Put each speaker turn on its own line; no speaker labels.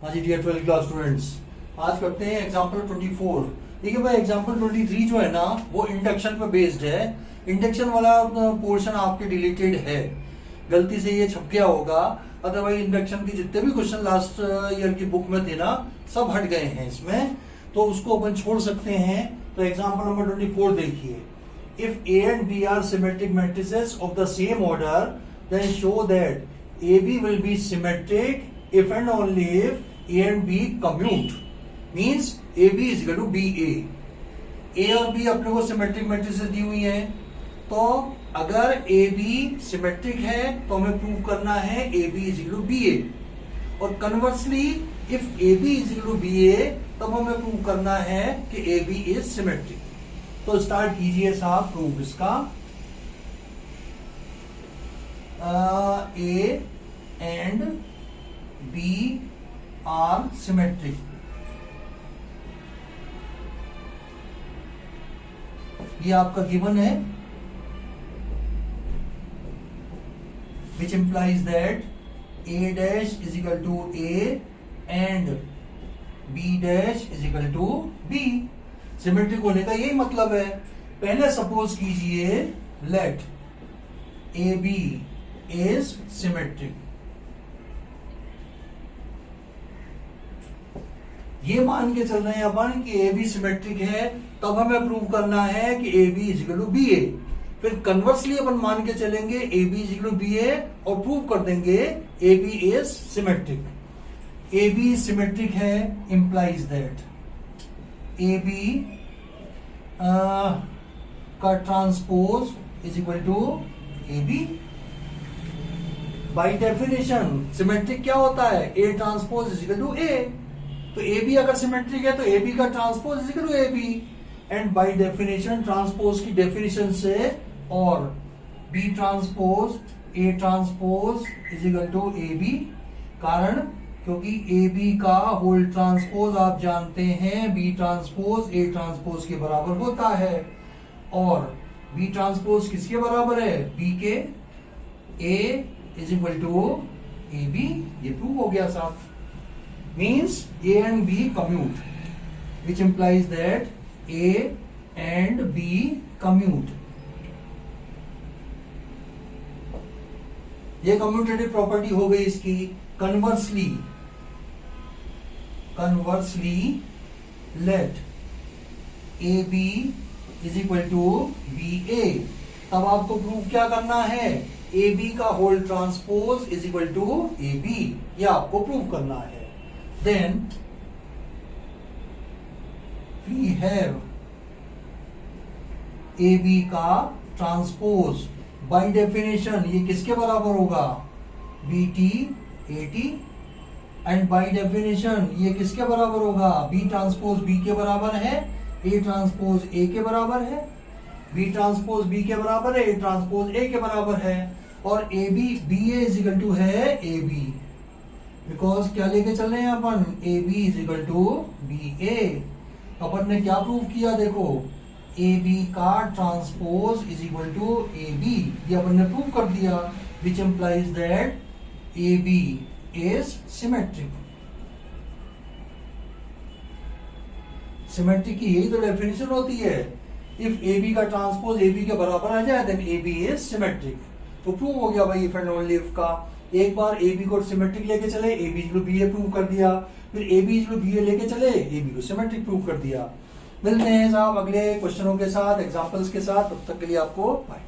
हाँ जी dear 12th class students, आज करते हैं एग्जाम्पल 24। देखिए भाई एग्जाम्पल 23 जो है ना वो इंडक्शन पे बेस्ड है। इंडक्शन वाला पोर्शन आपके डिलीटेड है, गलती से ये छप गया होगा। अदरवाइज इंडक्शन के जितने भी क्वेश्चन लास्ट ईयर की बुक में थे ना सब हट गए हैं इसमें, तो उसको अपन छोड़ सकते हैं। तो एग्जाम्पल नंबर 24 देखिए, if A and B are symmetric matrices of the same order, then show that AB will be symmetric if and only if A and B commute. Means AB is equal to BA. A और B अपने को symmetric matrices दी हुई हैं, तो अगर AB symmetric है तो हमें प्रूव करना है AB is equal to BA, और conversely if AB is equal to BA तब हमें प्रूव करना है कि AB is symmetric। तो स्टार्ट कीजिए साहब प्रूफ इसका। A and B are symmetric. ये आपका गिवन है, which implies that A dash is equal to A and B dash is equal to B। Symmetric होने का यही मतलब है। पहले सपोज कीजिए let A B is symmetric. ये मान के चल रहे हैं अपन कि ए बी सिमेट्रिक है, तब हमें प्रूव करना है कि A B is equal to B A. फिर कन्वर्सली अपन मान के चलेंगे A B is equal to B A और प्रूव कर देंगे A B is symmetric. A B symmetric है इंप्लाइज दैट ए बी का transpose is equal to A B. By definition symmetric क्या होता है? A transpose is equal to A. तो A B अगर सिमेट्रिक है तो ए बी का transpose is equal to A B. And by definition transpose की डेफिनेशन से और B transpose A transpose is equal to A B. कारण क्योंकि ए बी का होल ट्रांसपोज आप जानते हैं बी ट्रांसपोज ए ट्रांसपोज के बराबर होता है, और बी ट्रांसपोज किसके बराबर है? बी के। A is equal to A B. ये प्रूव हो गया साहब। Means A and B commute, which implies that A and B commute. ये कम्यूटेटिव प्रॉपर्टी हो गई इसकी। Conversely let A B is equal to B A. तब आपको प्रूव क्या करना है? ए बी का whole transpose is equal to A B. यह आपको प्रूव करना है। Then we have A B का ट्रांसपोज। बाय डेफिनेशन ये किसके बराबर होगा? B T A T. And by definition ये किसके बराबर होगा? बी ट्रांसपोज बी के बराबर है, ए ट्रांसपोज ए के बराबर है। बी ट्रांसपोज बी के बराबर है, ए ट्रांसपोज ए के बराबर है, और A B B A is equal to है ए बी। बिकॉज क्या लेके चल रहे हैं अपन? A B is equal to B A. अपन ने क्या प्रूव किया? देखो ए बी का transpose is equal to A B. ये अपन ने प्रूव कर दिया, which implies that A B is symmetric. Symmetric की यही तो डेफिनेशन होती है। इफ ए बी का ट्रांसपोज ए बी के बराबर आ जाए then A B is symmetric. तो प्रूव हो गया भाई इफ एंड ओनली इफ का। एक बार ए बी को सिमेट्रिक लेके चले, A B equal to B A prove कर दिया। फिर A B equal to B A लेके चले, ए बी को सिमेट्रिक प्रूव कर दिया। मिलते हैं साहब अगले क्वेश्चनों के साथ, एग्जांपल्स के साथ। तब तक के लिए आपको बाय।